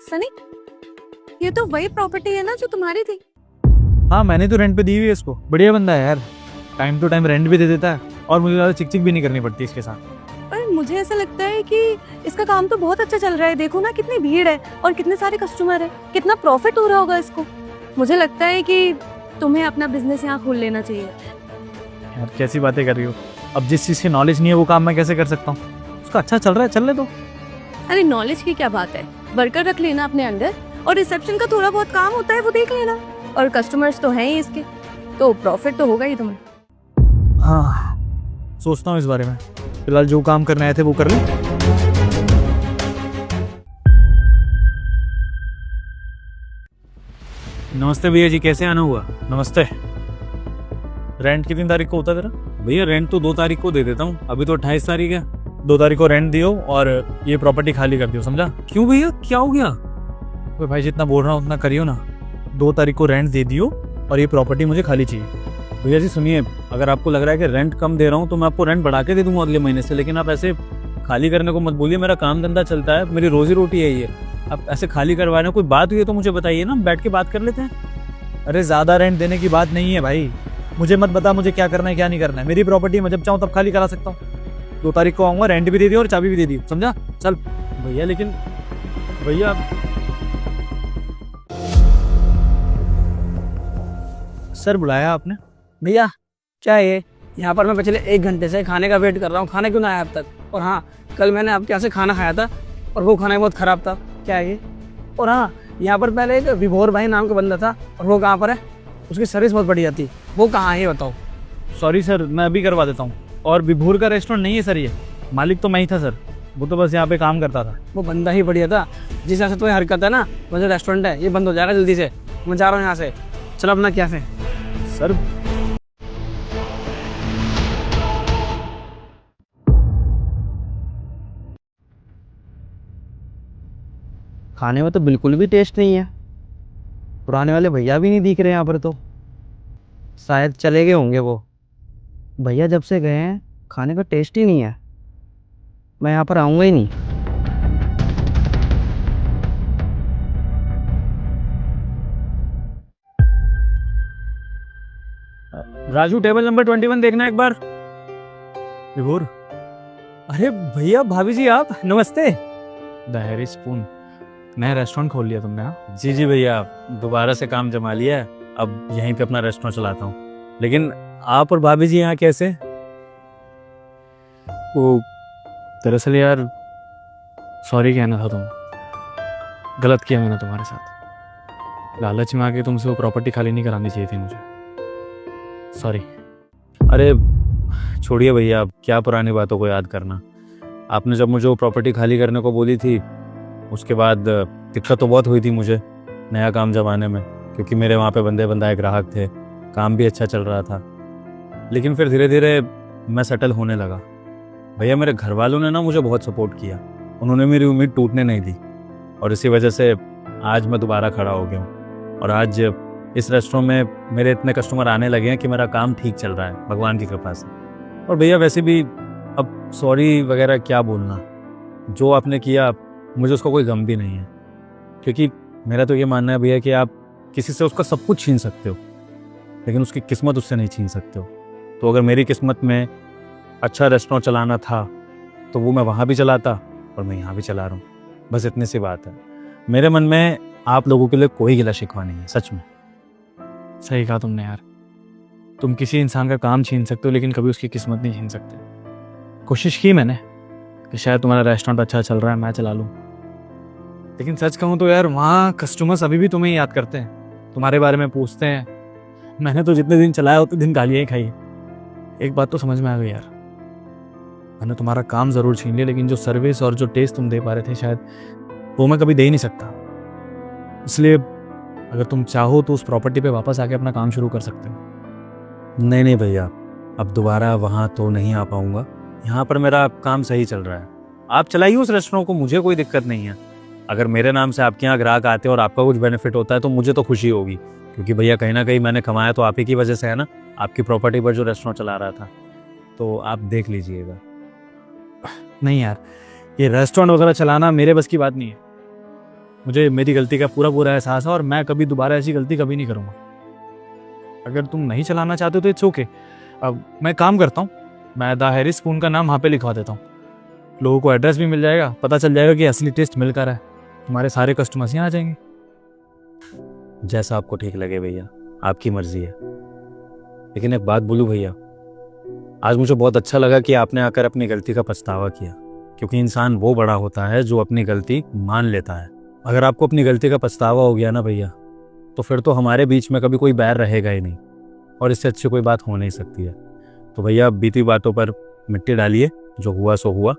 सनी, ये तो वही प्रॉपर्टी है ना जो तुम्हारी थी। हाँ, मैंने तो रेंट पे दी हुई है इसको। बढ़िया बंदा है यार, टाइम टू टाइम रेंट भी दे देता है और मुझे ज़्यादा चिक चिक भी नहीं करनी पड़ती इसके साथ। पर मुझे ऐसा लगता है कि इसका काम तो बहुत अच्छा चल रहा है। देखो ना कितनी भीड़ है और कितने सारे कस्टमर है, कितना प्रॉफिट हो रहा होगा इसको। मुझे लगता है कि तुम्हें अपना बिजनेस यहाँ खोल लेना चाहिए। यार कैसी बातें कर रही हो? अब जिस चीज़ की नॉलेज नहीं है वो काम मैं कैसे कर सकता हूँ? उसका अच्छा चल रहा है, चलने दो। अरे नॉलेज की क्या बात है, वर्कर रख लेना अपने अंडर और रिसेप्शन का थोड़ा बहुत काम होता है वो देख लेना। और कस्टमर्स तो हैं ही इसके, तो प्रॉफिट तो होगा ही तुम्हें। हाँ, सोचता हूँ इस बारे में। फिलहाल जो काम करने आए थे वो कर लें। नमस्ते भैया जी, कैसे आना हुआ? नमस्ते। रेंट कितनी तारीख को होता है तेरा? भैया रेंट तो 2 तारीख को दे देता हूँ, अभी तो 28 तारीख है। 2 तारीख को रेंट दियो और ये प्रॉपर्टी खाली कर दियो, समझा? क्यों भैया, क्या हो गया? तो भाई जितना बोल रहा हूँ उतना करियो ना। 2 तारीख को रेंट दे दियो और ये प्रॉपर्टी मुझे खाली चाहिए। भैया जी सुनिए, अगर आपको लग रहा है कि रेंट कम दे रहा हूँ तो मैं आपको रेंट बढ़ा के दे दूंगा अगले महीने से, लेकिन आप ऐसे खाली करने को मत बोलिए। मेरा काम धंधा चलता है, मेरी रोजी रोटी है ये। आप ऐसे खाली करवा रहे हैं, कोई बात हुई है तो मुझे बताइए ना, बैठ के बात कर लेते हैं। अरे ज़्यादा रेंट देने की बात नहीं है भाई, मुझे मत बता मुझे क्या करना है क्या नहीं करना है। मेरी प्रॉपर्टी मैं जब चाहूँ तब खाली करा सकता हूँ। 2 तारीख को आऊँगा, रेंट भी दे दियो और चाबी भी दे दी, समझा? चल। भैया लेकिन भैया सर बुलाया आपने? भैया क्या है ये? यहाँ पर मैं पिछले 1 घंटे से खाने का वेट कर रहा हूँ, खाना क्यों ना आया अब तक? और हाँ, कल मैंने आपके यहाँ से खाना खाया था और वो खाना बहुत ख़राब था। क्या है ये? और हाँ, यहाँ पर पहले एक विभोर भाई नाम का बंदा था, और वो कहाँ पर है? उसकी सर्विस बहुत बढ़िया थी, वो कहाँ है ये बताओ। सॉरी सर, मैं अभी करवा देता हूँ। और विभोर का रेस्टोरेंट नहीं है सर, ये मालिक तो मैं ही था सर, वो तो बस यहाँ पे काम करता था। वो बंदा ही बढ़िया था। जिस हिसाब से तुम्हें हरकत है ना, मुझे रेस्टोरेंट है ये बंद हो जाएगा जल्दी से। मैं जा रहा हूँ यहाँ से, चलो अपना क्या है सर खाने में तो बिल्कुल भी टेस्ट नहीं है। पुराने वाले भैया भी नहीं दिख रहे यहाँ पर, तो शायद चले गए होंगे वो भैया। जब से गए हैं खाने का टेस्ट ही नहीं है, मैं यहाँ पर आऊँगा ही नहीं। राजू, टेबल नंबर 21 देखना एक बार। विभोर, अरे भैया, भाभी जी आप, नमस्ते। द हैरी स्पून, नया रेस्टोरेंट खोल लिया तुमने? हाँ जी जी भैया, दोबारा से काम जमा लिया है, अब यहीं पे अपना रेस्टोरेंट चलाता हूँ। लेकिन आप और भाभी जी यहाँ कैसे? वो दरअसल यार, सॉरी कहना था, तुम गलत किया मैंने तुम्हारे साथ। लालच में आके तुमसे वो प्रॉपर्टी खाली नहीं करानी चाहिए थी मुझे, सॉरी। अरे छोड़िए भैया, अब क्या पुरानी बातों को याद करना। आपने जब मुझे वो प्रॉपर्टी खाली करने को बोली थी, उसके बाद दिक्कत तो बहुत हुई थी मुझे नया काम जमाने में, क्योंकि मेरे वहाँ पे बंदे बंदाए ग्राहक थे, काम भी अच्छा चल रहा था। लेकिन फिर धीरे धीरे मैं सेटल होने लगा। भैया मेरे घर वालों ने ना मुझे बहुत सपोर्ट किया, उन्होंने मेरी उम्मीद टूटने नहीं दी, और इसी वजह से आज मैं दोबारा खड़ा हो गया हूँ। और आज इस रेस्टोरेंट में मेरे इतने कस्टमर आने लगे हैं कि मेरा काम ठीक चल रहा है भगवान की कृपा से। और भैया वैसे भी अब सॉरी वगैरह क्या बोलना, जो आपने किया मुझे उसका कोई गम भी नहीं है, क्योंकि मेरा तो ये मानना है भैया कि आप किसी से उसका सब कुछ छीन सकते हो, लेकिन उसकी किस्मत उससे नहीं छीन सकते हो। तो अगर मेरी किस्मत में अच्छा रेस्टोरेंट चलाना था तो वो मैं वहाँ भी चलाता और मैं यहाँ भी चला रहा हूँ, बस इतनी सी बात है। मेरे मन में आप लोगों के लिए कोई गिला शिकवा नहीं है, सच में। सही कहा तुमने यार, तुम किसी इंसान का काम छीन सकते हो लेकिन कभी उसकी किस्मत नहीं छीन सकते। कोशिश की मैंने कि शायद तुम्हारा रेस्टोरेंट अच्छा चल रहा है मैं चला लूँ, लेकिन सच कहूँ तो यार वहाँ कस्टमर्स अभी भी तुम्हें याद करते हैं, तुम्हारे बारे में पूछते हैं। मैंने तो जितने दिन चलाया उतने दिन गालियाँ ही खाई। एक बात तो समझ में आ गई यार, मैंने तुम्हारा काम ज़रूर छीन लिया, लेकिन जो सर्विस और जो टेस्ट तुम दे पा रहे थे शायद वो मैं कभी दे ही नहीं सकता। इसलिए अगर तुम चाहो तो उस प्रॉपर्टी पे वापस आके अपना काम शुरू कर सकते हो। नहीं नहीं भैया, अब दोबारा वहाँ तो नहीं आ पाऊँगा, यहाँ पर मेरा काम सही चल रहा है। आप चलाइए उस रेस्टोरेंट को, मुझे कोई दिक्कत नहीं है। अगर मेरे नाम से आपके यहाँ ग्राहक आते हैं और आपका कुछ बेनिफिट होता है तो मुझे तो खुशी होगी, क्योंकि भैया कहीं ना कहीं मैंने कमाया तो आप ही की वजह से है ना, आपकी प्रॉपर्टी पर जो रेस्टोरेंट चला रहा था। तो आप देख लीजिएगा। नहीं यार, ये रेस्टोरेंट वगैरह चलाना मेरे बस की बात नहीं है। मुझे मेरी गलती का पूरा पूरा एहसास है और मैं कभी दोबारा ऐसी गलती कभी नहीं करूँगा। अगर तुम नहीं चलाना चाहते हो तो इट्स ओके। अब मैं काम करता हूँ, मैं द हैरिस स्पून का नाम वहाँ पे लिखवा देता हूँ। लोगों को एड्रेस भी मिल जाएगा, पता चल जाएगा कि असली टेस्ट मिल कर है। तुम्हारे सारे कस्टमर्स यहाँ आ जाएंगे। जैसा आपको ठीक लगे भैया, आपकी मर्जी है। लेकिन एक बात बोलूं भैया, आज मुझे बहुत अच्छा लगा कि आपने आकर अपनी गलती का पछतावा किया, क्योंकि इंसान वो बड़ा होता है जो अपनी गलती मान लेता है। अगर आपको अपनी गलती का पछतावा हो गया ना भैया, तो फिर तो हमारे बीच में कभी कोई बैर रहेगा ही नहीं, और इससे अच्छी कोई बात हो नहीं सकती है। तो भैया बीती बातों पर मिट्टी डालिए, जो हुआ सो हुआ।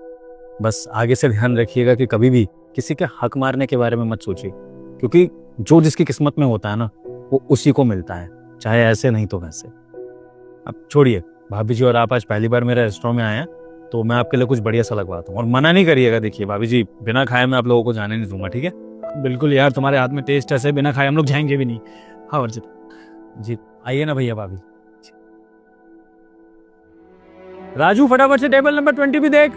बस आगे से ध्यान रखिएगा कि कभी भी किसी के हक मारने के बारे में मत सोचिए, क्योंकि जो जिसकी किस्मत में होता है ना, वो उसी को मिलता है, चाहे ऐसे नहीं तो वैसे। अब छोड़िए, भाभी जी और आप आज पहली बार मेरे रेस्टोरेंट में आए हैं, तो मैं आपके लिए कुछ बढ़िया सा लगवाता हूँ। और मना नहीं करिएगा, देखिए भाभी जी, बिना खाए मैं आप लोगों को जाने नहीं दूंगा, ठीक है? बिल्कुल यार, तुम्हारे हाथ में टेस्ट ऐसे, बिना खाए हम लोग जाएंगे भी नहीं। हाँ वर्जित जी आइए ना भैया। भाभी राजू, फटाफट से टेबल नंबर 20 भी देख।